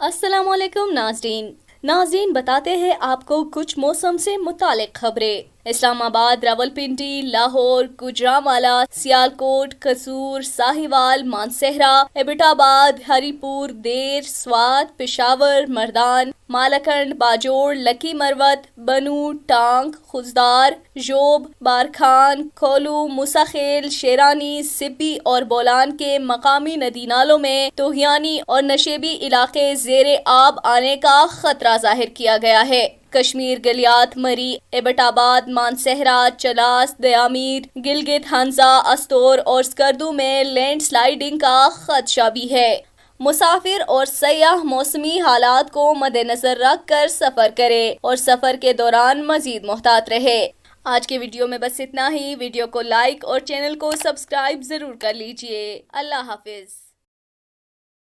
अस्सलाम वालेकुम नाज़रीन बताते हैं आपको कुछ मौसम से मुतालिक खबरें। इस्लामाबाद, रावलपिंडी, लाहौर, गुजरांवाला, सियालकोट, कसूर, साहिवाल, मानसहरा, एबटाबाद, हरीपुर, देर, स्वात, पेशावर, मर्दान, मालाकंड, बाजोड़, लकी मरवत, बनू, टांग, खुजदार, जोब, बारखान, खोलू, मुसाखेल, शेरानी, सिब्बी और बोलान के मकामी नदी नालों में तोहियानी और नशेबी इलाके ज़ेरे आब आने का खतरा जाहिर किया गया है। कश्मीर, गलियात, मरी, एबटाबाद, मानसहरा, चलास, दयामीर, गिलगित, हंजा, अस्तोर और स्कर्दू में लैंड स्लाइडिंग का खदशा भी है। मुसाफिर और सयाह मौसमी हालात को मद्देनजर रख कर सफर करे और सफर के दौरान मजीद मोहतात रहे। आज के वीडियो में बस इतना ही। वीडियो को लाइक और चैनल को सब्सक्राइब जरूर कर लीजिए। अल्लाह हाफिज।